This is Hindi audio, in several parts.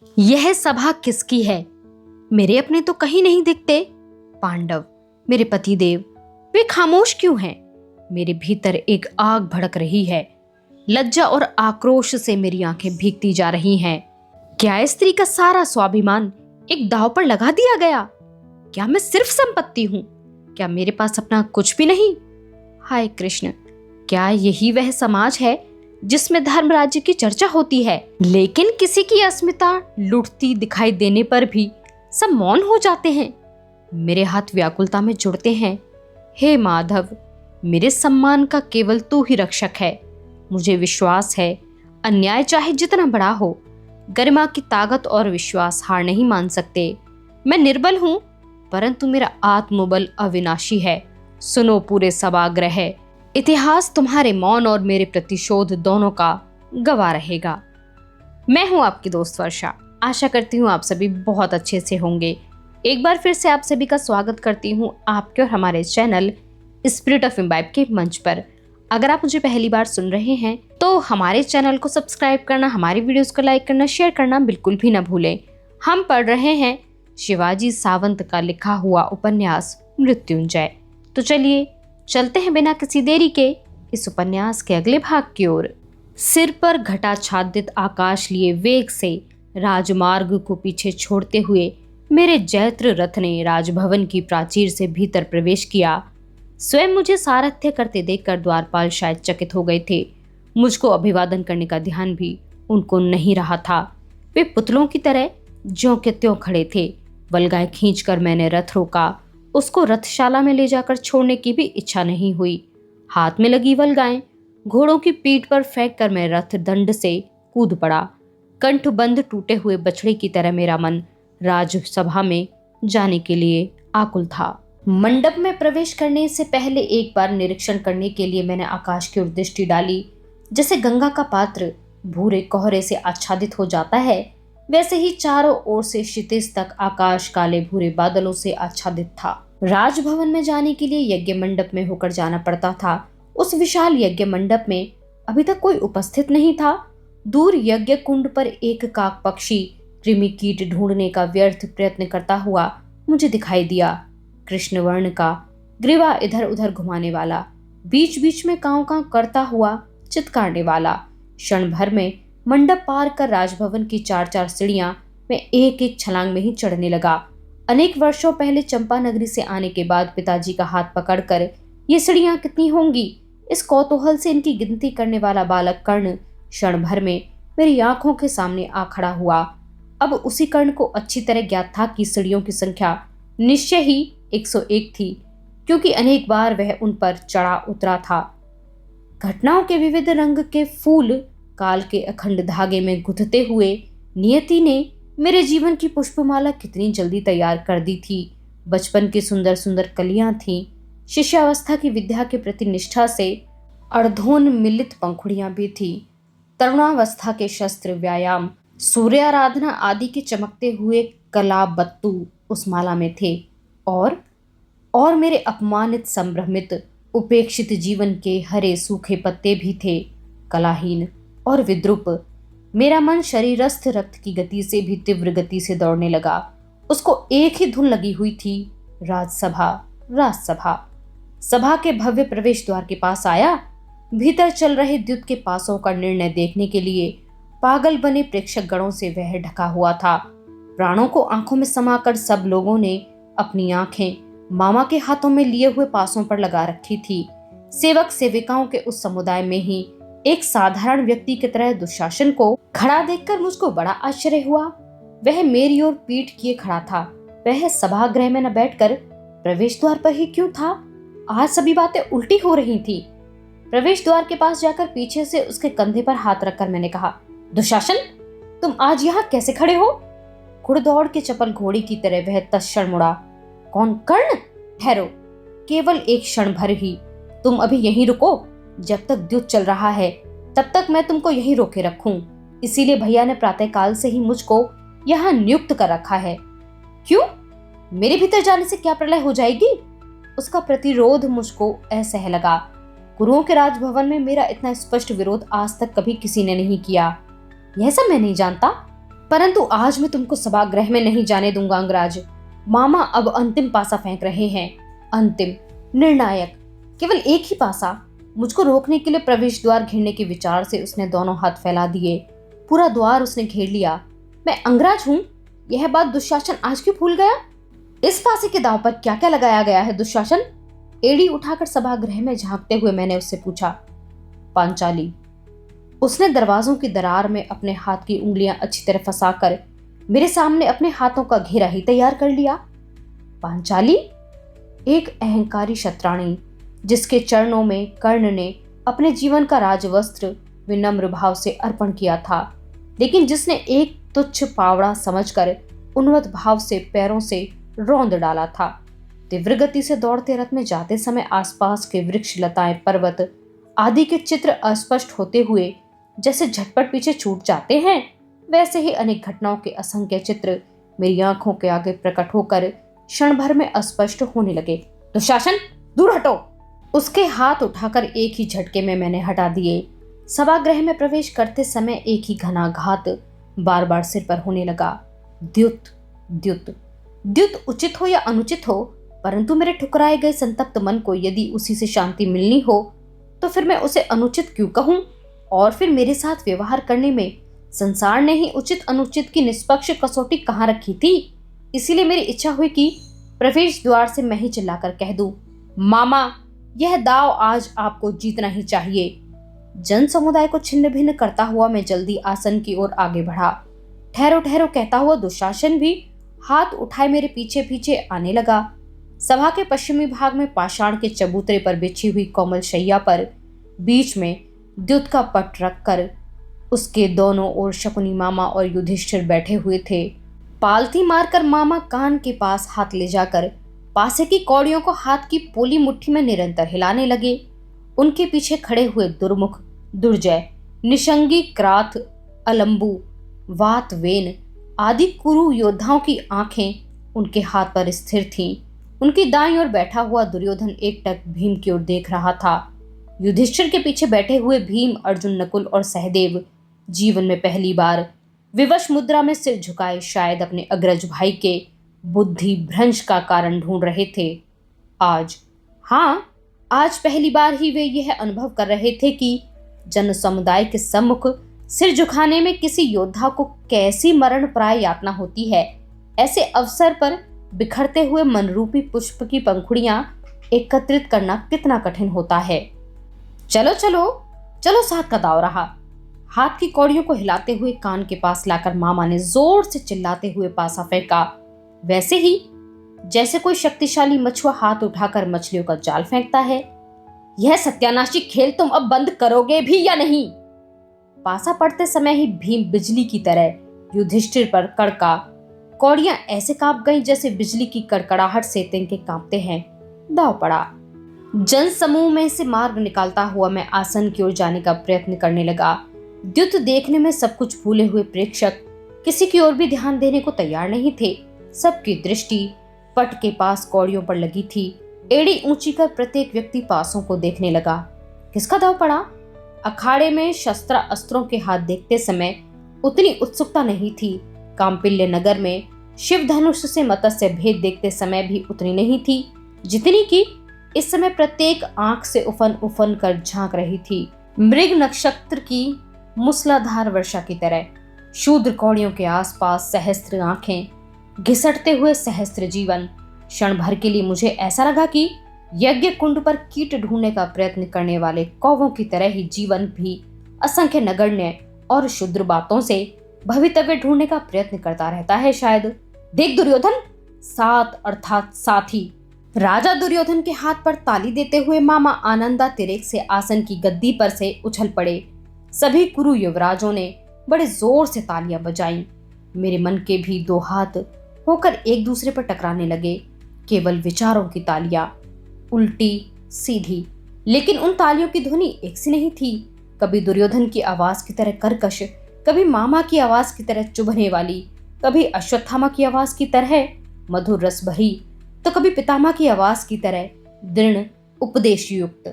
यह सभा किसकी है? मेरे अपने तो कहीं नहीं दिखते। पांडव, मेरे पतिदेव, वे खामोश क्यों हैं? मेरे भीतर एक आग भड़क रही है। लज्जा और आक्रोश से मेरी आंखें भीगती जा रही हैं। क्या स्त्री का सारा स्वाभिमान एक दांव पर लगा दिया गया? क्या मैं सिर्फ संपत्ति हूं? क्या मेरे पास अपना कुछ भी नहीं? हाय कृष्ण, क्या यही वह समाज है जिसमें धर्म राज्य की चर्चा होती है, लेकिन किसी की अस्मिता लुटती दिखाई देने पर भी सब मौन हो जाते हैं? मेरे हाथ व्याकुलता में जुड़ते हैं। हे माधव, मेरे सम्मान का केवल तू ही रक्षक है। मुझे विश्वास है, अन्याय चाहे जितना बड़ा हो, गरिमा की ताकत और विश्वास हार नहीं मान सकते। मैं निर्बल हूं, परंतु मेरा आत्मबल अविनाशी है। सुनो पूरे सभागृह, इतिहास तुम्हारे मौन और मेरे प्रतिशोध दोनों का गवाह रहेगा। मैं हूं आपकी दोस्त वर्षा। आशा करती हूं आप सभी बहुत अच्छे से होंगे। एक बार फिर से आप सभी का स्वागत करती हूं आपके और हमारे चैनल स्पिरिट ऑफ इम्बाइब के मंच पर। अगर आप मुझे पहली बार सुन रहे हैं तो हमारे चैनल को सब्सक्राइब करना, हमारी वीडियोस को लाइक करना, शेयर करना बिल्कुल भी ना भूलें। हम पढ़ रहे हैं शिवाजी सावंत का लिखा हुआ उपन्यास मृत्युंजय। तो चलिए चलते हैं बिना किसी देरी के इस उपन्यास के अगले भाग की ओर। सिर पर घटाच्छादित आकाश लिए वेग से राजमार्ग को पीछे छोड़ते हुए मेरे जैत्र रथ ने राजभवन की प्राचीर से भीतर प्रवेश किया। स्वयं मुझे सारथ्य करते देखकर द्वारपाल शायद चकित हो गए थे। मुझको अभिवादन करने का ध्यान भी उनको नहीं रहा था। वे पुतलों की तरह ज्यों के त्यों खड़े थे। बलगाय खींचकर मैंने रथ रोका। उसको रथशाला में ले जाकर छोड़ने की भी इच्छा नहीं हुई। हाथ में लगी बलगाएं घोड़ों की पीठ पर फेंक कर मैं रथ दंड से कूद पड़ा। कंठ बंद टूटे हुए बछड़े की तरह मेरा मन राजसभा में जाने के लिए आकुल था। मंडप में प्रवेश करने से पहले एक बार निरीक्षण करने के लिए मैंने आकाश की ओर दृष्टि डाली। जैसे गंगा का पात्र भूरे कोहरे से आच्छादित हो जाता है, वैसे ही चारों ओर से क्षितिज तक आकाश काले भूरे बादलों से आच्छादित था। राजभवन में जाने के लिए यज्ञ मंडप में होकर जाना पड़ता था। उस विशाल यज्ञ मंडप में अभी तक कोई उपस्थित नहीं था। दूर यज्ञ कुंड पर एक काक पक्षी कृमि कीट ढूंढने का व्यर्थ प्रयत्न करता हुआ मुझे दिखाई दिया। कृष्ण वर्ण का, ग्रीवा इधर उधर घुमाने वाला, बीच बीच में कांव कांव करता हुआ चित्कारने वाला। क्षण भर में मंडप पार कर राजभवन की चार चार सीढ़ियां मैं एक एक छलांग में ही चढ़ने लगा। अनेक वर्षों पहले चंपा नगरी से आने के बाद पिताजी का हाथ पकड़कर ये सीढ़ियां कितनी होंगी, इस कौतूहल से इनकी गिनती करने वाला बालक कर्ण क्षण भर में मेरी आंखों के सामने आ खड़ा हुआ। अब उसी कर्ण को अच्छी तरह ज्ञात था कि सीढ़ियों की संख्या निश्चय ही 101 थी, क्योंकि अनेक बार वह उन पर चढ़ा उतरा था। घटनाओं के विविध रंग के फूल काल के अखंड धागे में गुंथते हुए नियति ने मेरे जीवन की पुष्पमाला कितनी जल्दी तैयार कर दी थी। बचपन की सुंदर सुंदर कलियां थीं, शिष्यावस्था की विद्या के प्रति निष्ठा से अर्धोन्मिलित पंखुड़ियां भी थी। तरुणावस्था के शस्त्र, व्यायाम, सूर्याराधना आदि के चमकते हुए कला बत्तू उस माला में थे। और मेरे अपमानित, संभ्रमित, उपेक्षित जीवन के हरे सूखे पत्ते भी थे, कलाहीन और विद्रूप। मेरा मन शरीरस्थ रक्त की गति से भी तीव्र गति से दौड़ने लगा। उसको एक ही धुन लगी हुई थी, राजसभा, राजसभा। सभा के भव्य प्रवेश द्वार के पास आया। भीतर चल रहे द्युत के पासों का निर्णय देखने के लिए पागल बने प्रेक्षक गणों से वह ढका हुआ था। प्राणों को आंखों में समाकर सब लोगों ने अपनी आंखें मामा के हाथों में लिए हुए पासों पर लगा रखी थी। सेवक सेविकाओं के उस समुदाय में ही एक साधारण व्यक्ति की तरह दुशासन को खड़ा देखकर मुझको बड़ा आश्चर्य हुआ। वह मेरी ओर पीठ किए खड़ा था। वह सभागृह में न बैठकर प्रवेश द्वार पर ही क्यों था? आज सभी बातें उल्टी हो रही थी। प्रवेश द्वार के पास जाकर पीछे से उसके कंधे पर हाथ रखकर मैंने कहा, दुशासन, तुम आज यहाँ कैसे खड़े हो? घुड़दौड़ के चपल घोड़ी की तरह वह तत्क्षण मुड़ा। कौन? कर्ण? ठहरो, केवल एक क्षण भर ही। तुम अभी यहीं रुको। जब तक द्युत चल रहा है तब तक मैं तुमको यहीं रोके रखूं। इसीलिए भैया ने प्रातःकाल से ही मुझको यहाँ नियुक्त कर रखा है। क्यों? मेरे भीतर जाने से क्या प्रलय हो जाएगी? उसका प्रतिरोध मुझको असह्य लगा। गुरुओं के राजभवन में मेरा इतना स्पष्ट विरोध आज तक कभी किसी ने नहीं किया। यह सब मैं नहीं जानता। परंतु आज मैं तुमको सभागृह में नहीं जाने दूंगा अंगराज। मामा अब अंतिम पासा फेंक रहे हैं, अंतिम, निर्णायक, केवल एक ही पासा। मुझको रोकने के लिए प्रवेश द्वार घेरने के विचार से उसने दोनों हाथ फैला दिए। पूरा द्वार उसने घेर लिया। मैं अंगराज हूं, यह बात दुशासन आज क्यों भूल गया? इस पासे के दांव पर क्या क्या लगाया गया है दुशासन? एड़ी उठाकर सभागृह में झांकते हुए मैंने उससे पूछा। पांचाली। उसने दरवाजों की दरार में अपने हाथ की उंगलियां अच्छी तरह फंसाकर मेरे सामने अपने हाथों का घेरा ही तैयार कर लिया। पांचाली? एक अहंकारी शतरानी जिसके चरणों में कर्ण ने अपने जीवन का राजवस्त्र विनम्र भाव से अर्पण किया था, लेकिन जिसने एक तुच्छ पावड़ा समझकर उन्नत भाव से पैरों से रौंद डाला था। तीव्र गति से दौड़ते रथ में जाते समय आसपास के वृक्ष, लताएं, पर्वत आदि के चित्र अस्पष्ट होते हुए जैसे झटपट पीछे छूट जाते हैं, वैसे ही अनेक घटनाओं के असंख्य चित्र मेरी आंखों के आगे प्रकट होकर क्षण भर में अस्पष्ट होने लगे। दुशासन, दूर हटो! उसके हाथ उठाकर एक ही झटके में मैंने हटा दिए। सभागृह में प्रवेश करते समय एक ही घनाघात बार बार सिर पर होने लगा। द्युत, द्युत, द्युत उचित हो या अनुचित हो, परंतु मेरे ठुकराए गए संतप्त मन को यदि उसी से शांति मिलनी हो तो फिर मैं उसे अनुचित क्यों कहूं? और फिर मेरे साथ व्यवहार करने में संसार ने ही उचित अनुचित की निष्पक्ष कसौटी कहाँ रखी थी? इसीलिए मेरी इच्छा हुई कि प्रवेश द्वार से मैं ही चिल्लाकर कह दूं, मामा, यह दाव आज आपको जीतना ही चाहिए। जन समुदाय को छिन्न भिन्न करता हुआ मैं जल्दी आसन की ओर आगे बढ़ा। ठहरो ठहरो कहता हुआ दुशासन भी हाथ उठाए मेरे पीछे पीछे आने लगा। सभा के पश्चिमी भाग में पाषाण के चबूतरे पर बिछी हुई कोमल शैया पर बीच में द्युत का पट रखकर उसके दोनों ओर शकुनी मामा और युधिष्ठिर बैठे हुए थे। पालथी मारकर मामा कान के पास हाथ ले जाकर पासे की कौड़ियों को हाथ की पोली मुट्ठी में निरंतर हिलाने लगे। उनके पीछे खड़े हुए दुर्मुख, दुर्जय, निशंगी, क्राथ, अलंबु, वातवेन आदि कुरु योद्धाओं की आंखें उनके हाथ पर स्थिर थीं। उनकी दाईं ओर बैठा हुआ दुर्योधन एकटक भीम की ओर देख रहा था। युधिष्ठिर के पीछे बैठे हुए भीम, अर्जुन, नकुल और सहदेव जीवन में पहली बार विवश मुद्रा में सिर झुकाए शायद अपने अग्रज भाई के बुद्धि भ्रंश का कारण ढूंढ रहे थे। आज पहली बार ही वे यह अनुभव कर रहे थे कि जन समुदाय के सम्मुख सिर झुकाने में किसी योद्धा को कैसी मरण प्राय यातना होती है। ऐसे अवसर पर बिखरते हुए मनरूपी पुष्प की पंखुड़ियां एकत्रित करना कितना कठिन होता है। चलो चलो चलो, साथ का दाव रहा। हाथ की कौड़ियों को हिलाते हुए कान के पास लाकर मामा ने जोर से चिल्लाते हुए पासा फेंका, वैसे ही जैसे कोई शक्तिशाली मछुआ हाथ उठाकर मछलियों का जाल फेंकता है। यह सत्यानाशी खेल तुम अब बंद करोगे भी या नहीं? पासा पड़ते समय ही भीम बिजली की तरह युधिष्ठिर पर कड़का। कौड़ियां ऐसे कांप गईं जैसे बिजली की कड़कड़ाहट से तिनके कांपते हैं। दाव पड़ा। जन समूह में से मार्ग निकालता हुआ मैं आसन की ओर जाने का प्रयत्न करने लगा। द्युत देखने में सब कुछ भूले हुए प्रेक्षक किसी की ओर भी ध्यान देने को तैयार नहीं थे। सबकी दृष्टि पट के पास कौड़ियों पर लगी थी। एड़ी ऊंची कर प्रत्येक व्यक्ति पासों को देखने लगा। किसका दाव पड़ा? अखाड़े में शस्त्र अस्त्रों के हाथ देखते समय उतनी उत्सुकता नहीं थी। कांपिल्य नगर में शिव धनुष से मत्स्य भेद देखते समय भी उतनी नहीं थी जितनी कि इस समय प्रत्येक आंख से उफन उफन कर झांक रही थी। मृग नक्षत्र की मूसलाधार वर्षा की तरह शूद्र कौड़ियों के आसपास सहस्त्र आंखें, घिसटते हुए सहस्त्र जीवन। क्षण भर के लिए मुझे ऐसा लगा कि यज्ञ कुंड पर कीट ढूंढने का प्रयत्न करने वाले कौवों की तरह ही जीवन भी असंख्य नगण्य और क्षुद्र बातों से भवितव्य ढूंढने का प्रयत्न करता रहता है शायद। देख दुर्योधन, सात अर्थात साथी। राजा दुर्योधन के हाथ पर ताली देते हुए मामा आनंदातिरेक से आसन की गद्दी पर से उछल पड़े। सभी कुरु युवराजों ने बड़े जोर से तालियां बजाईं। मेरे मन के भी दो हाथ होकर एक दूसरे पर टकराने लगे। केवल विचारों की तालियां, उल्टी सीधी, लेकिन उन तालियों की ध्वनि एक सी नहीं थी। कभी दुर्योधन की आवाज की तरह कर्कश, कभी मामा की आवाज की तरह चुभने वाली, कभी अश्वत्थामा की आवाज की तरह मधुर रस भरी, तो कभी पितामह की आवाज की तरह दृढ़ उपदेश युक्त।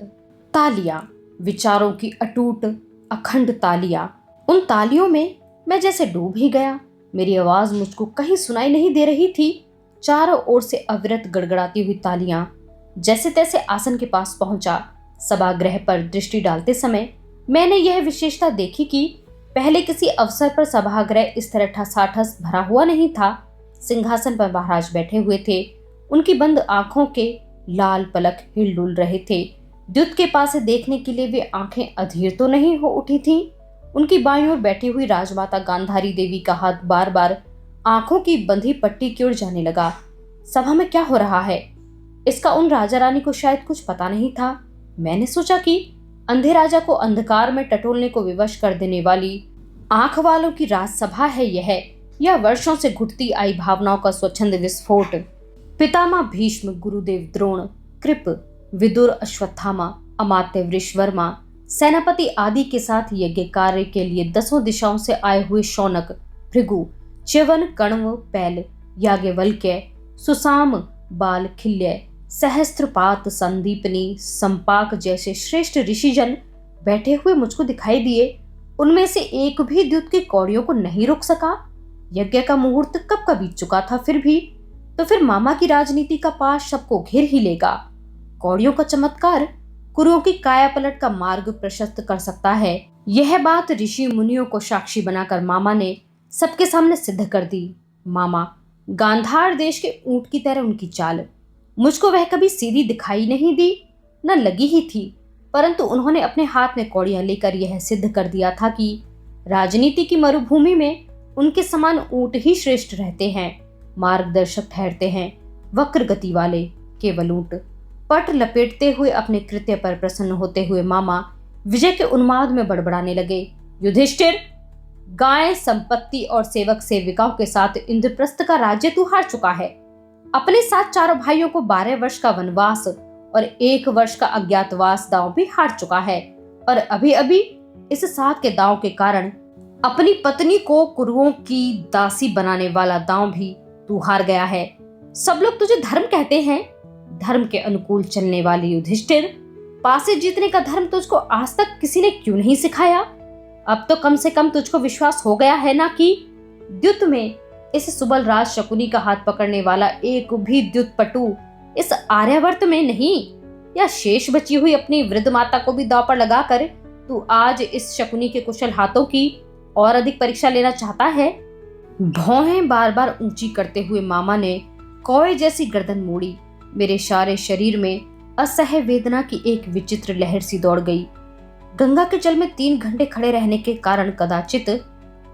तालियां, विचारों की अटूट अखंड तालियां। उन तालियों में मैं जैसे डूब ही गया। मेरी आवाज मुझको कहीं सुनाई नहीं दे रही थी। चारों ओर से अविरत गड़गड़ाती हुई तालियां। जैसे तैसे आसन के पास पहुंचा। सभागृह पर दृष्टि डालते समय मैंने यह विशेषता देखी कि पहले किसी अवसर पर सभागृह इस तरह ठसाठस भरा हुआ नहीं था। सिंहासन पर महाराज बैठे हुए थे। उनकी बंद आंखों के लाल पलक हिलडुल रहे थे। द्युत के पास से देखने के लिए वे आंखें अधीर तो नहीं हो उठी थीं। उनकी बाईं ओर बैठी हुई राजमाता गांधारी देवी का हाथ बार बार आंखों की बंधी पट्टी की ओर जाने लगा। सभा में क्या हो रहा है, इसका उन राजा रानी को शायद कुछ पता नहीं था। मैंने सोचा कि अंधे राजा को अंधकार में टटोलने को विवश कर देने वाली आंख वालों की राजसभा है यह, या वर्षों से घुटती आई भावनाओं का स्वच्छंद विस्फोट। पितामह भीष्म, गुरुदेव द्रोण, कृप, विदुर, अश्वत्थामा, अमात्य वृषवर्मा, सेनापति आदि के साथ यज्ञ कार्य के लिए 10 दिशाओं से आए हुए शौनक, भृगु, च्यवन, कण्व, पैल, याज्ञवल्क्य, सुसाम, बाल, खिल्य, सहस्त्रपात, संदीपनी, संपाक जैसे श्रेष्ठ ऋषिजन बैठे हुए मुझको दिखाई दिए। उनमें से एक भी द्युत की कौड़ियों को नहीं रोक सका। यज्ञ का मुहूर्त कब का बीत चुका था, फिर मामा की राजनीति का पाश सबको घेर ही लेगा। कौड़ियों का चमत्कार कुरुओं की काया पलट का मार्ग प्रशस्त कर सकता है। यह बात ऋषि मुनियों को साक्षी बनाकर मामा ने सबके सामने सिद्ध कर दी। मामा, गांधार देश के ऊंट की तरह उनकी चाल। मुझको वह कभी सीधी दिखाई नहीं दी, न लगी ही थी, परंतु उन्होंने अपने हाथ में कौड़ियां लेकर यह सिद्ध कर दिया था कि राजनीति की मरुभूमि में उनके समान ऊंट ही श्रेष्ठ रहते हैं, मार्गदर्शक ठहरते हैं, वक्र गति वाले केवल ऊंट। पट लपेटते हुए अपने कृत्य पर प्रसन्न होते हुए मामा विजय के उन्माद में बड़बड़ाने लगे। युधिष्ठिर, गाय, संपत्ति और सेवक सेविकाओं के साथ इंद्रप्रस्थ का राज्य तू हार चुका है। अपने साथ चारों भाइयों को 12 वर्ष का वनवास और 1 वर्ष का अज्ञातवास दांव भी हार चुका है, और अभी अभी इस 7 के दांव के कारण अपनी पत्नी को कुरुओं की दासी बनाने वाला दांव भी तू हार गया है। सब लोग तुझे धर्म कहते हैं, धर्म के अनुकूल चलने वाले युधिष्ठिर, पासे जीतने का धर्म तुझको आज तक किसी ने क्यों नहीं सिखाया? अब तो कम से कम तुझको विश्वास हो गया है ना कि द्युत में इस सुबल राज शकुनी का हाथ पकड़ने वाला एक भी द्युत पटु इस आर्यावर्त में नहीं, या शेष बची हुई अपनी वृद्ध माता को भी दांव पर लगाकर तू आज इस शकुनी के कुशल हाथों की और अधिक परीक्षा लेना चाहता है? भौहें बार बार ऊंची करते हुए मामा ने कौए जैसी गर्दन मोड़ी। मेरे सारे शरीर में असह्य वेदना की एक विचित्र लहर सी दौड़ गई। गंगा के जल में 3 घंटे खड़े रहने के कारण कदाचित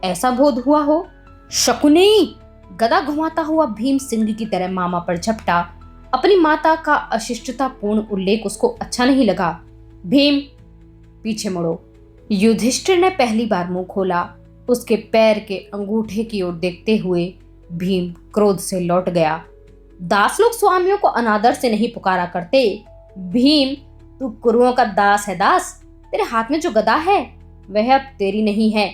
ऐसा बोध हुआ हो। शकुनी, गदा घुमाता हुआ भीम सिंह की तरह मामा पर झपटा। अपनी माता का अशिष्टतापूर्ण उल्लेख उसको अच्छा नहीं लगा। भीम, पीछे मुड़ो। युधिष्ठिर ने पहली बार मुंह खोला। उसके पैर के अंगूठे की ओर देखते हुए भीम क्रोध से लौट गया। दास लोग स्वामियों को अनादर से नहीं पुकारा करते। भीम, तू कुरुओं का दास है। दास, तेरे हाथ में जो गदा है वह अब तेरी नहीं है।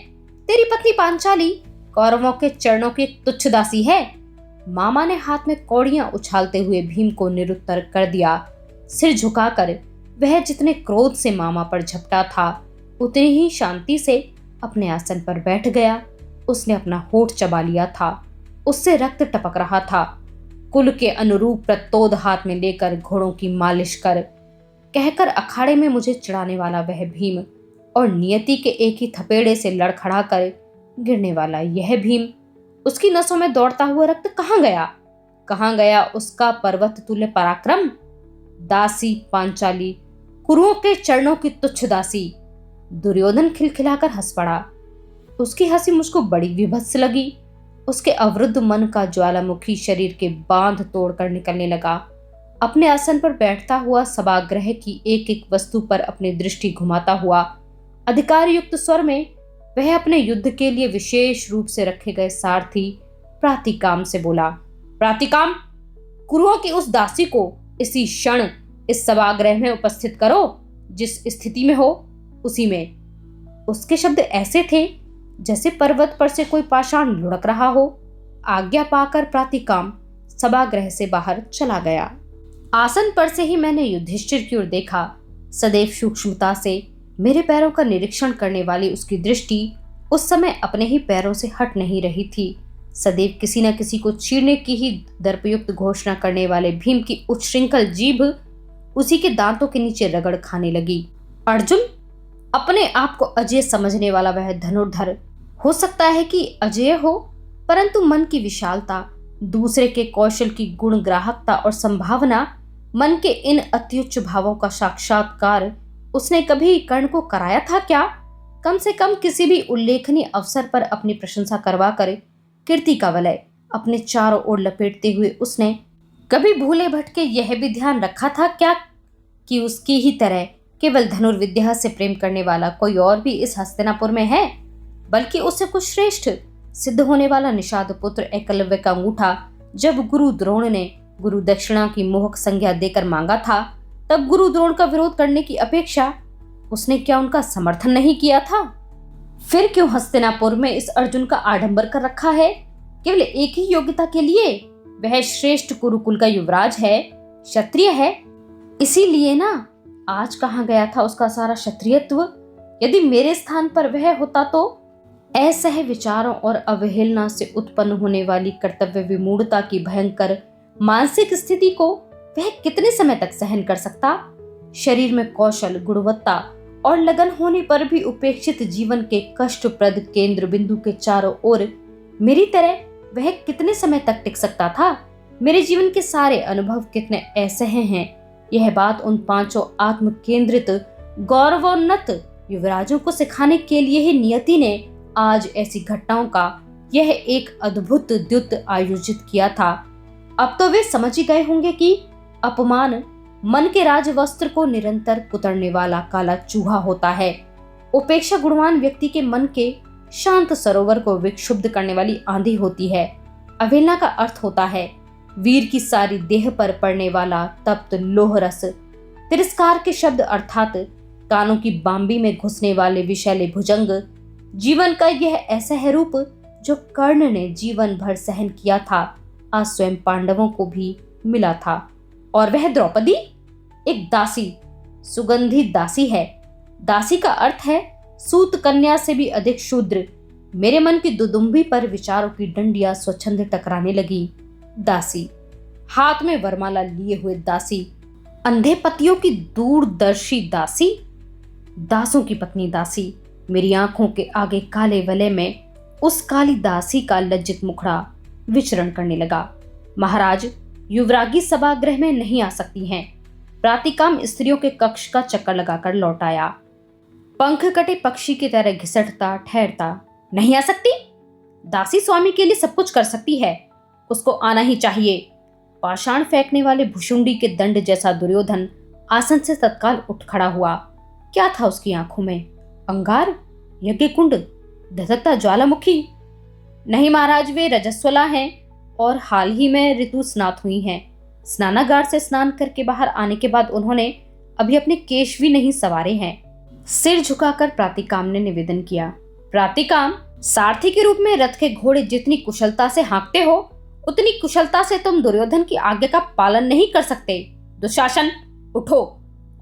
तेरी पत्नी पांचाली कौरवों के चरणों की तुच्छ दासी है। मामा ने हाथ में कौड़ियां उछालते हुए भीम को निरुत्तर कर दिया। सिर झुकाकर वह जितने क्रोध से मामा पर झपटा था उतनी ही शांति से अपने आसन पर बैठ गया। उसने अपना होठ चबा लिया था। उससे रक्त टपक रहा था। कुल के अनुरूप प्रतोद हाथ में लेकर घोड़ों की मालिश कर कहकर अखाड़े में मुझे चढ़ाने वाला वह भीम, और नियति के एक ही थपेड़े से लड़खड़ा कर गिरने वाला यह भीम, उसकी नसों में दौड़ता हुआ रक्त कहाँ गया उसका पर्वत तुल्य पराक्रम? दासी पांचाली, कुरुओं के चरणों की तुच्छ दासी। दुर्योधन खिलखिलाकर हंस पड़ा। उसकी हंसी मुझको बड़ी विभत्स लगी। उसके अवरुद्ध मन का ज्वालामुखी शरीर के बांध तोड़कर निकलने लगा। अपने आसन पर बैठता हुआ सभागृह की एक एक वस्तु पर अपनी दृष्टि घुमाता हुआ अधिकार युक्त स्वर में वह अपने युद्ध के लिए विशेष रूप से रखे गए सारथी प्रातिकाम से बोला। प्रातिकाम, कुरुओं की उस दासी को इसी क्षण इस सभागृह में उपस्थित करो। जिस स्थिति में हो उसी में। उसके शब्द ऐसे थे जैसे पर्वत पर से कोई पाषाण लुढ़क रहा हो। आज्ञा पाकर प्रातिकाम सभागृह से बाहर चला गया। आसन पर से ही मैंने युधिष्ठिर की ओर देखा। सदैव सूक्ष्मता से मेरे पैरों का निरीक्षण करने वाली उसकी दृष्टि उस समय अपने ही पैरों से हट नहीं रही थी। सदैव किसी न किसी को चीरने की ही दर्पयुक्त घोषणा करने वाले भीम की उच्छृंखल जीभ उसी के दांतों के नीचे रगड़ खाने लगी। अर्जुन, अपने आप को अजय समझने वाला वह धनुर्धर हो सकता है कि अजय हो, परंतु मन की विशालता, दूसरे के कौशल की गुण ग्राहकता और संभावना, मन के इन अत्युच्च भावों का साक्षात्कार उसने कभी कर्ण को कराया था क्या? कम से कम किसी भी उल्लेखनीय अवसर पर अपनी प्रशंसा करवा कर कीर्ति का वलय अपने चारों ओर लपेटते हुए उसने कभी भूले भटके यह भी ध्यान रखा था क्या कि उसकी ही तरह केवल धनुर्विद्या से प्रेम करने वाला कोई और भी इस हस्तिनापुर में है, बल्कि उससे कुछ श्रेष्ठ सिद्ध होने वाला निषाद पुत्र एकलव्य का अंगूठा जब गुरु द्रोण ने गुरु दक्षिणा की मोहक संज्ञा देकर मांगा था, तब गुरु द्रोण का विरोध करने की अपेक्षा उसने क्या उनका समर्थन नहीं किया था? फिर क्यों हस्तिनापुर में इस अर्जुन का आडंबर कर रखा है? केवल एक ही योग्यता के लिए, वह श्रेष्ठ कुरुकुल का युवराज है, क्षत्रिय है, इसीलिए ना। आज कहाँ गया था उसका सारा क्षत्रियत्व? यदि मेरे स्थान पर वह होता तो असह विचारों और अवहेलना से उत्पन्न होने वाली कर्तव्य विमूढ़ता की भयंकर मानसिक स्थिति को वह कितने समय तक सहन कर सकता? शरीर में कौशल, गुणवत्ता और लगन होने पर भी उपेक्षित जीवन के कष्टप्रद केंद्र बिंदु के चारों ओर मेरी तरह वह कितने समय तक टिक सकता था? मेरे जीवन के सारे अनुभव कितने असह्य हैं, यह बात उन पांचों आत्म केंद्रित गौरवोन्नत युवराजों को सिखाने के लिए ही नियति ने आज ऐसी घटनाओं का यह एक अद्भुत द्युत आयोजित किया था। अब तो वे समझ ही गए होंगे कि अपमान मन के राजवस्त्र को निरंतर कुतरने वाला काला चूहा होता है। उपेक्षा गुणवान व्यक्ति के मन के शांत सरोवर को विक्षुब्ध करने वाली आंधी होती है। अवहेलना का अर्थ होता है वीर की सारी देह पर पड़ने वाला तप्त लोह रस। तिरस्कार के शब्द अर्थात कानों की बांबी में घुसने वाले विषैले भुजंग। जीवन का यह ऐसा है रूप जो कर्ण ने जीवन भर सहन किया था, आज स्वयं पांडवों को भी मिला था। और वह द्रौपदी एक दासी, सुगंधित दासी है। दासी का अर्थ है सूत कन्या से भी अधिक शूद्र। मेरे मन की दुदुम्बी पर विचारों की डंडियां स्वच्छंद टकराने लगी। दासी, हाथ में वरमाला लिए हुए दासी, अंधे पतियों की दूरदर्शी दासी, दासों की पत्नी दासी। मेरी आंखों के आगे काले वलय में उस काली दासी का लज्जित मुखड़ा विचरण करने लगा। महाराज, युवरागी सभागृह में नहीं आ सकती हैं। प्रातिकाम स्त्रियों के कक्ष का चक्कर लगाकर लौट आया। पंख कटे पक्षी की तरह घिसटता ठहरता। नहीं आ सकती? दासी स्वामी के लिए सब कुछ कर सकती है, उसको आना ही चाहिए। पाषाण फेंकने वाले भुशुंडी के दंड जैसा दुर्योधन आसन से तत्काल उठ खड़ा हुआ। क्या था उसकी आंखों में? अंगार, यज्ञ कुंड, धधकता ज्वालामुखी? नहीं महाराज, वे रजस्वला हैं और हाल ही में ऋतु स्नात हुई हैं। स्नानागार से स्नान करके बाहर आने के बाद उन्होंने अभी अपने केश भी नहीं संवारे हैं। सिर झुकाकर प्रातिकाम ने निवेदन किया। प्रातिकाम, सारथी के रूप में रथ के घोड़े जितनी कुशलता से हाँकते हो, उतनी कुशलता से तुम दुर्योधन की आज्ञा का पालन नहीं कर सकते। दुशासन, उठो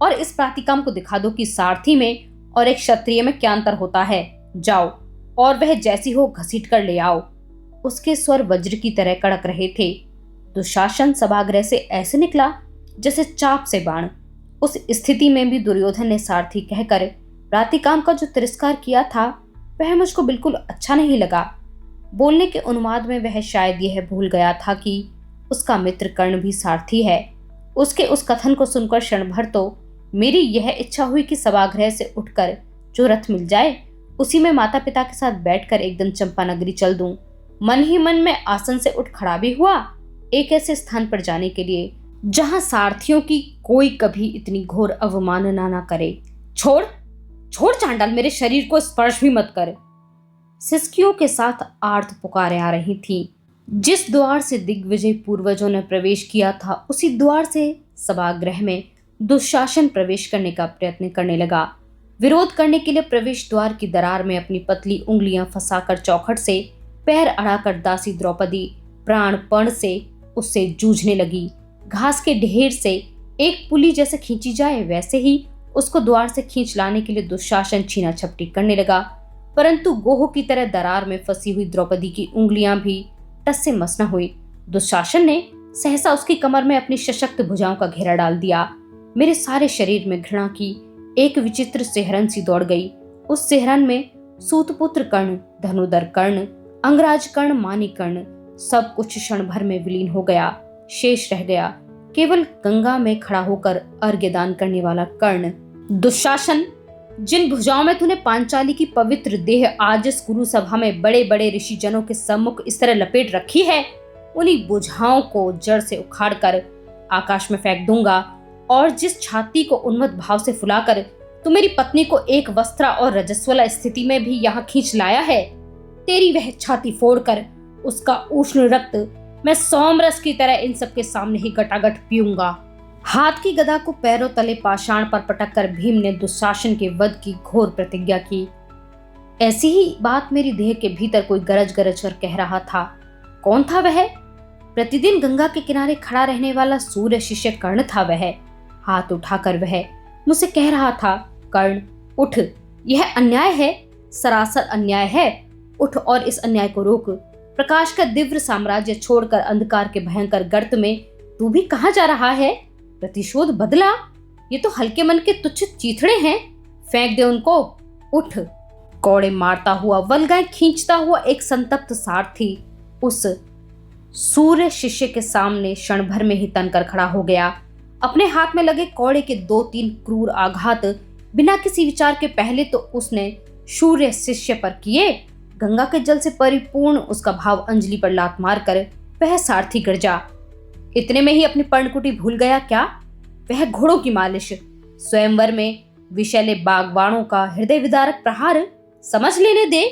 और इस प्रातिकाम को दिखा दो कि सारथी में और एक क्षत्रिय में क्या अंतर होता है। जाओ और वह जैसी हो घसीट कर ले आओ। उसके स्वर वज्र की तरह कड़क रहे थे। दुशासन सभागृह से ऐसे निकला जैसे चाप से बाण। उस स्थिति में भी दुर्योधन ने सारथी कहकर प्रातिकाम का जो तिरस्कार किया था वह मुझको बिल्कुल अच्छा नहीं लगा। बोलने के उन्माद में वह शायद यह भूल गया था कि उसका मित्र कर्ण भी सारथी है। उसके उस कथन को सुनकर क्षण भर तो मेरी यह इच्छा हुई कि सभागृह से उठकर जो रथ मिल जाए उसी में माता पिता के साथ बैठकर एकदम चंपानगरी चल दूं। मन ही मन में आसन से उठ खड़ा भी हुआ, एक ऐसे स्थान पर जाने के लिए जहां सारथियों की कोई कभी इतनी घोर अवमानना ना करे। छोड़ छोड़ चांडाल, मेरे शरीर को स्पर्श भी मत कर। सिसकियों के साथ आर्त पुकारें आ रही थी। जिस द्वार से दिग्विजय पूर्वजों ने प्रवेश किया था उसी द्वार से सभागृह में दुशासन प्रवेश करने का प्रयत्न करने लगा। विरोध करने के लिए प्रवेश द्वार की दरार में अपनी पतली उंगलियां फंसाकर चौखट से पैर अड़ाकर दासी द्रौपदी प्राणपण से उससे जूझने लगी। घास के ढेर से एक पुली जैसे खींची जाए वैसे ही उसको द्वार से खींच लाने के लिए दुशासन छीना झपटी करने लगा, परंतु गोह की तरह दरार में फंसी हुई द्रौपदी की उंगलियां भी टस से मस न हुई। दुशासन ने सहसा उसकी कमर में अपनी सशक्त भुजाओं का घेरा डाल दिया। मेरे सारे शरीर में घृणा की एक विचित्र सिहरन सी दौड़ गई। उस सिहरन में सूतपुत्र कर्ण, धनुधर कर्ण, अंगराज कर्ण, मानी कर्ण सब कुछ क्षण भर में विलीन हो गया। शेष रह गया केवल गंगा में खड़ा होकर अर्घ्यदान करने वाला कर्ण। दुशासन, जिन भुजाओं में तूने पांचाली की पवित्र देह आज इस कुरु सभा में बड़े बड़े ऋषि जनों के सम्मुख इस तरह लपेट रखी है, उन्हीं भुजाओं को जड़ से उखाड़कर आकाश में फेंक दूंगा। और जिस छाती को उन्मत्त भाव से फुलाकर तू मेरी पत्नी को एक वस्त्रा और रजस्वला स्थिति में भी यहाँ खींच लाया है, तेरी वह छाती फोड़कर उसका उष्ण रक्त मैं सोमरस की तरह इन सबके सामने ही गटागट पीऊंगा। हाथ की गदा को पैरों तले पाषाण पर पटककर भीम ने दुशासन के वध की घोर प्रतिज्ञा की। ऐसी ही बात मेरी देह के भीतर कोई गरज गरज कर कह रहा था। कौन था वह? प्रतिदिन गंगा के किनारे खड़ा रहने वाला सूर्य शिष्य कर्ण था वह। हाथ उठाकर वह मुझसे कह रहा था, कर्ण उठ, यह अन्याय है, सरासर अन्याय है। उठ और इस अन्याय को रोक। प्रकाश का दिव्य साम्राज्य छोड़कर अंधकार के भयंकर गर्त में तू भी कहाँ जा रहा है? प्रतिशोध बदला? ये तो हल्के मन के तुच्छ चीथड़े हैं, फेंक दे उनको। उठ। कौड़े मारता हुआ, वल्गाएं खींचता हुआ एक संतप्त सारथी उस सूर्य शिष्य के सामने क्षण भर में ही तनकर खड़ा हो गया। अपने हाथ में लगे कौड़े के 2-3 क्रूर आघात बिना किसी विचार के पहले तो उसने सूर्य शिष्य पर किए। गंगा के जल से परिपूर्ण उसका भाव अंजलि पर लात मारकर वह सारथी गर्जा। इतने में ही अपनी पर्णकुटी भूल गया क्या? वह घोड़ों की मालिश, स्वयंवर में विषैले बागवानों का हृदय विदारक प्रहार समझ लेने दे।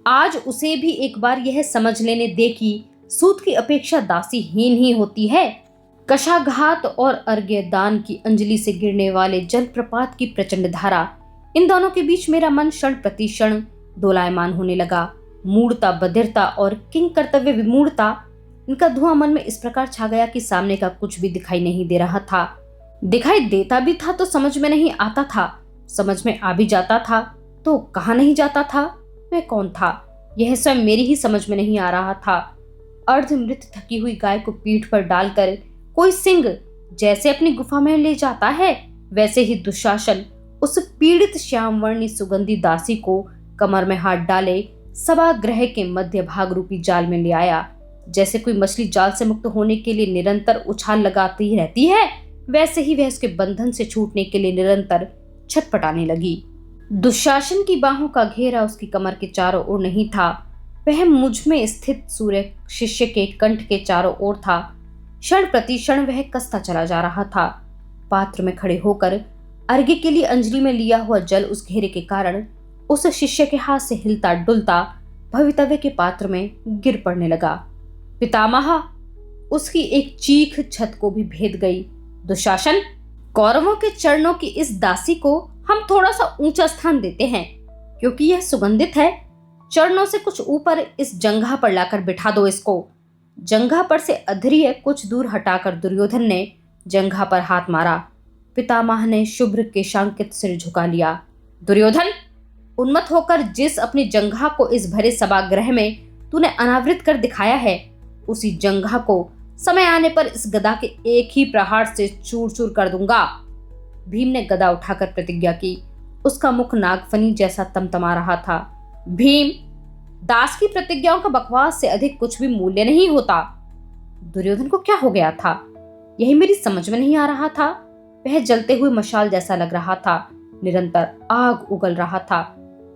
आज उसे भी एक बार यह समझ लेने दे कि सूत की अपेक्षा दासी हीन ही होती है। कशाघात और अर्घ्यदान की अंजलि से गिरने वाले जलप्रपात की प्रचंड धारा, इन दोनों के बीच मेरा मन क्षण प्रति क्षण दोलायमान होने लगा। मूढ़ता, बधिरता और किंग कर्तव्य विमूढ़ता, इनका धुआं मन में इस प्रकार छा गया कि सामने का कुछ भी दिखाई नहीं दे रहा था। दिखाई देता भी था तो समझ में नहीं आता था, समझ में आ भी जाता था तो कहाँ नहीं जाता था। मैं कौन था, यह स्वयं मेरी ही समझ में नहीं आ रहा था। अर्धमृत थकी हुई गाय को पीठ पर डालकर कोई सिंह जैसे अपनी गुफा में ले जाता है, वैसे ही दुशासन उस पीड़ित श्यामवर्णी सुगंधी दासी को कमर में हाथ डाले सभागृह के मध्य भाग रूपी जाल में ले आया। जैसे कोई मछली जाल से मुक्त होने के लिए निरंतर उछाल लगाती ही रहती है, वैसे ही वह उसके बंधन से छूटने के लिए निरंतर छटपटाने लगी। दुशासन की बाहों का घेरा उसकी कमर के चारों ओर नहीं था, वह मुझ में स्थित सूर्य शिष्य के कंठ के चारों ओर था। क्षण प्रति क्षण वह कसता चला जा रहा था। पात्र में खड़े होकर अर्घ्य के लिए अंजलि में लिया हुआ जल उस घेरे के कारण उस शिष्य के हाथ से हिलता डुलता भवितव्य के पात्र में गिर पड़ने लगा। पितामह, उसकी एक चीख छत को भी भेद गई। दुशासन, कौरवों के चरणों की इस दासी को हम थोड़ा सा ऊंचा स्थान देते हैं क्योंकि यह सुगंधित है। चरणों से कुछ ऊपर इस जंघा पर लाकर बिठा दो इसको। जंघा पर से अधर्य कुछ दूर हटाकर दुर्योधन ने जंघा पर हाथ मारा। पितामह ने शुभ्र केशांकित सिर झुका लिया। दुर्योधन, उन्मत्त होकर जिस अपनी जंघा को इस भरे सभागृह में तूने अनावृत कर दिखाया है, उसी जंघा को समय आने पर इस गदा के एक ही प्रहार से चूर चूर कर दूंगा। भीम ने गदा उठाकर प्रतिज्ञा की। उसका मुख नागफनी जैसा तमतमा रहा था। भीम, दास की प्रतिज्ञाओं का बकवास से अधिक कुछ भी मूल्य नहीं होता। दुर्योधन को क्या हो गया था, यही मेरी समझ में नहीं आ रहा था। वह जलते हुए मशाल जैसा लग रहा था, निरंतर आग उगल रहा था।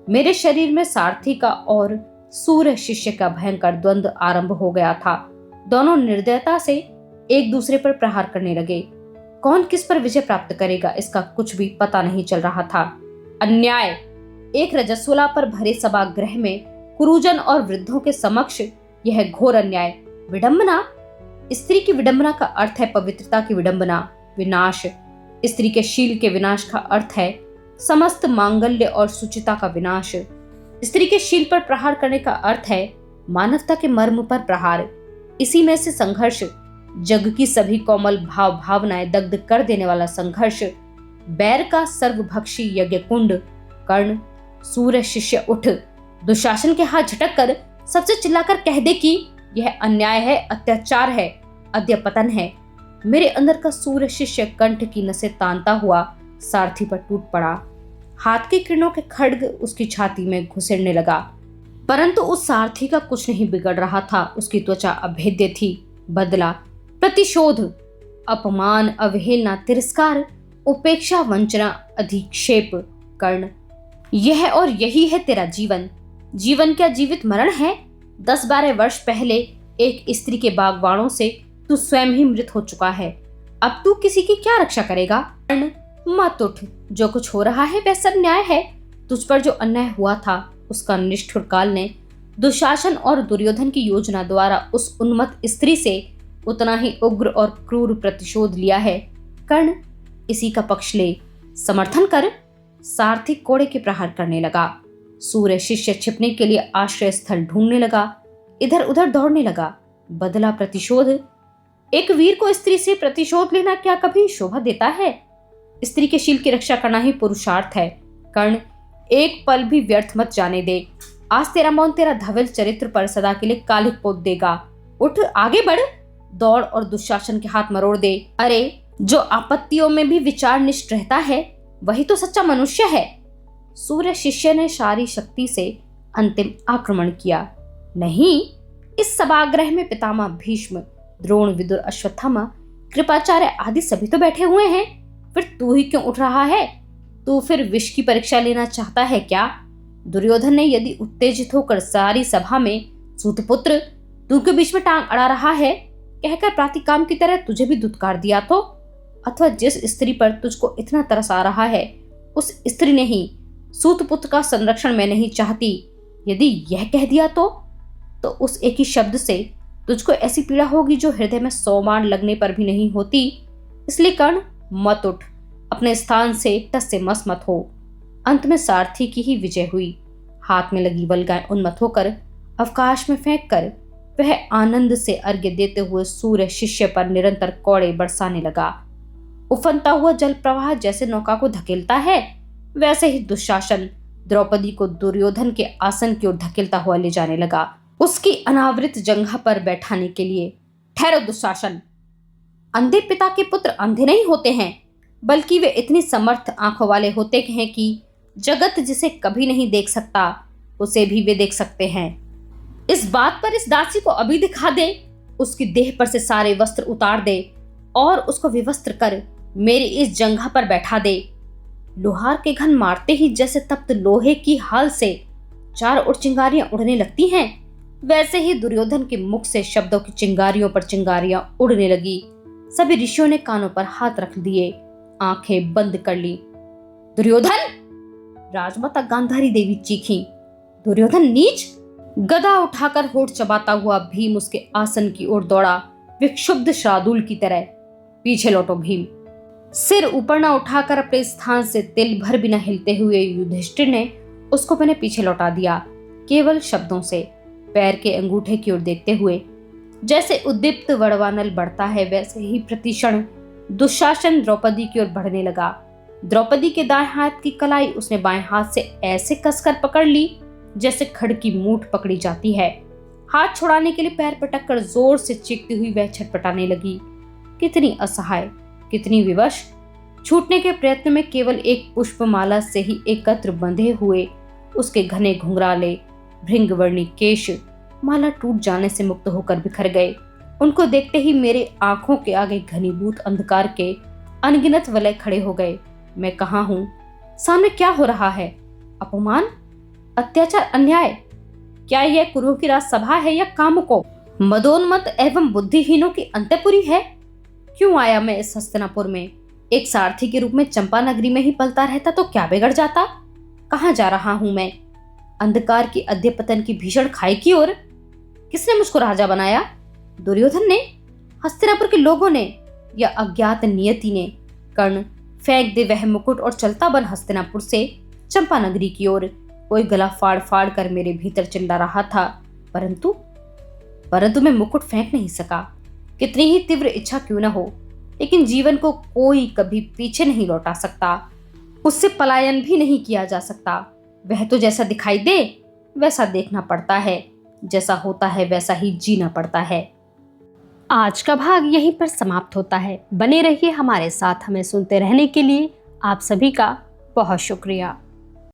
मेरे शरीर में सारथी का और सूर्य शिष्य का भयंकर द्वंद्व आरंभ हो गया था। दोनों निर्दयता से एक दूसरे पर प्रहार करने लगे। कौन किस पर विजय प्राप्त करेगा इसका कुछ भी पता नहीं चल रहा था। अन्याय, एक रजस्वला पर भरे सभागृह में कुरुजन और वृद्धों के समक्ष यह घोर अन्याय। विडंबना, स्त्री की विडंबना का अर्थ है पवित्रता की विडंबना। विनाश, स्त्री के शील के विनाश का अर्थ है समस्त मांगल्य और सुचिता का विनाश। स्त्री के शील पर प्रहार करने का अर्थ है मानवता के मर्म पर प्रहार। इसी में से संघर्ष, जग की सभी कोमल भाव भावनाएं दग्ध कर देने वाला संघर्ष। बैर का सर्वभक्षी यज्ञ कुंड। कर्ण, सूर्य शिष्य उठ, दुशासन के हाथ झटक कर सबसे चिल्लाकर कह दे कि यह अन्याय है, अत्याचार है, अध्यपतन है। मेरे अंदर का सूर्य शिष्य कंठ की नसें तानता हुआ सारथी पर टूट पड़ा। हाथ की किरणों के खड्ग उसकी छाती में घुसेड़ने लगा, परंतु उस सारथी का कुछ नहीं बिगड़ रहा था। उसकी त्वचा अभेद्य थी। बदला, प्रतिशोध, अपमान, अवहेलना, तिरस्कार, उपेक्षा, वंचना, अधिक्षेप, कर्ण, यह और यही है तेरा जीवन। जीवन क्या जीवित मरण है? 10-12 वर्ष पहले एक स्त्री के बागवानों से तू स्वयं ही मृत हो चुका है। अब तू किसी की क्या रक्षा करेगा? कर्ण, मत उठ। जो कुछ हो रहा है वह सब न्याय है। तुझ पर जो अन्याय हुआ था उसका निष्ठुर काल ने दुशासन और दुर्योधन की योजना द्वारा उस उन्मत्त स्त्री से उतना ही उग्र और क्रूर प्रतिशोध लिया है। कर्ण, इसी का पक्ष ले, समर्थन कर। सारथी कोड़े के प्रहार करने लगा। सूर्य शिष्य छिपने के लिए आश्रय स्थल ढूंढने लगा, इधर उधर दौड़ने लगा। बदला, प्रतिशोध। एक वीर को स्त्री से प्रतिशोध लेना क्या कभी शोभा देता है? स्त्री के शील की रक्षा करना ही पुरुषार्थ है। कर्ण, एक पल भी व्यर्थ मत जाने दे। आज तेरा मौन तेरा धवल चरित्र पर सदा के लिए कालिक पोत देगा। उठ, आगे बढ़, दौड़ और दुशासन के हाथ मरोड़ दे। अरे, जो आपत्तियों में भी विचारनिष्ठ रहता है वही तो सच्चा मनुष्य है। सूर्य शिष्य ने सारी शक्ति से अंतिम आक्रमण किया। नहीं, इस सभागृह में पितामह भीष्म, द्रोण, विदुर, अश्वत्थामा, कृपाचार्य आदि सभी तो बैठे हुए हैं। फिर तू ही क्यों उठ रहा है? तू फिर विष की परीक्षा लेना चाहता है क्या? दुर्योधन ने यदि उत्तेजित होकर सारी सभा में सूतपुत्र तू के बीच में टांग अड़ा रहा है कहकर प्रातिकाम की तरह तुझे भी धुतकार दिया तो, अथवा जिस स्त्री पर तुझको इतना तरस आ रहा है उस स्त्री ने ही सूतपुत्र का संरक्षण मैं नहीं चाहती यदि यह कह दिया तो उस एक ही शब्द से तुझको ऐसी पीड़ा होगी जो हृदय में 100 बाण लगने पर भी नहीं होती। इसलिए कर्ण, मत उठ, अपने स्थान से टस से मस मत हो। अंत में सारथी की ही विजय हुई। हाथ में लगी बलगाएं उन्मत्त होकर अवकाश में फेंक कर वह आनंद से अर्घ्य देते हुए सूर्य शिष्य पर निरंतर कौड़े बरसाने लगा। उफनता हुआ जल प्रवाह जैसे नौका को धकेलता है वैसे ही दुशासन द्रौपदी को दुर्योधन के आसन की ओर धकेलता हुआ ले जाने लगा, उसकी अनावृत जंघा पर बैठाने के लिए। ठहरो दुशासन, अंधे पिता के पुत्र अंधे नहीं होते हैं, बल्कि वे इतनी समर्थ आंखों वाले होते हैं कि जगत जिसे कभी नहीं देख सकता उसे भी वे देख सकते हैं। इस बात पर इस दासी को अभी दिखा दे, उसकी देह पर से सारे वस्त्र उतार दे और उसको विवस्त्र कर मेरी इस जंघा पर बैठा दे। लोहार के घन मारते ही जैसे तप्त लोहे की हाल से चार ओर चिंगारियां उड़ने लगती हैं, वैसे ही दुर्योधन के मुख से शब्दों की चिंगारियों पर चिंगारियां उड़ने लगी। सभी ऋषियों ने कानों पर हाथ रख दिए, आंखें बंद कर ली। दुर्योधन! राजमाता गांधारी देवी चीखी। दुर्योधन नीच! गदा उठाकर होठ चबाता हुआ भीम उसके आसन की ओर दौड़ा, विक्षुब्ध शार्दूल की तरह। पीछे लौटो भीम! सिर ऊपर न उठाकर अपने स्थान से तिल भर भी न हिलते हुए युधिष्ठिर ने उसको मैंने पीछे लौटा दिया, केवल शब्दों से, पैर के अंगूठे की ओर देखते हुए। जैसे उद्दीप्त वड़वानल बढ़ता है वैसे ही प्रतिक्षण दुशासन द्रौपदी की ओर बढ़ने लगा। द्रौपदी के दाएं हाथ की कलाई उसने बाएं हाथ से ऐसे कसकर पकड़ ली जैसे खड़ की मूठ पकड़ी जाती है। हाथ छुड़ाने के लिए पैर पटक कर जोर से चीखती हुई वह छटपटाने लगी। कितनी असहाय, कितनी विवश! छूटने के प्रयत्न में केवल एक पुष्पमाला से ही एकत्र बंधे हुए उसके घने घुंघराले भृंगवर्णी केश माला टूट जाने से मुक्त होकर बिखर गए। उनको देखते ही मेरे आंखों के आगे घनीभूत अंधकार के अनगिनत वलय खड़े हो गए। मैं कहाँ हूँ? सामने क्या हो रहा है? अपमान, अत्याचार, अन्याय? क्या यह कुरुओं की राजसभा है या कामुकों, मदोन्मत्त एवं बुद्धिहीनों की अंतःपुरी है? क्यों आया मैं इस हस्तिनापुर में? एक सारथी के रूप में चंपा नगरी में ही पलता रहता तो क्या बिगड़ जाता? कहाँ जा रहा हूँ मैं? अंधकार की अध्यपतन की भीषण खाई की ओर। किसने मुझको राजा बनाया? दुर्योधन ने? हस्तिनापुर के लोगों ने? या अज्ञात नियति ने? कर्ण, फेंक दे वह मुकुट और चलता बन हस्तिनापुर से चंपा नगरी की ओर। कोई गला फाड़ फाड़ कर मेरे भीतर चिल्ला रहा था, परंतु मैं मुकुट फेंक नहीं सका। कितनी ही तीव्र इच्छा क्यों न हो, लेकिन जीवन को कोई कभी पीछे नहीं लौटा सकता, उससे पलायन भी नहीं किया जा सकता। वह तो जैसा दिखाई दे वैसा देखना पड़ता है। जैसा होता है वैसा ही जीना पड़ता है। आज का भाग यहीं पर समाप्त होता है। बने रहिए हमारे साथ, हमें सुनते रहने के लिए आप सभी का बहुत शुक्रिया।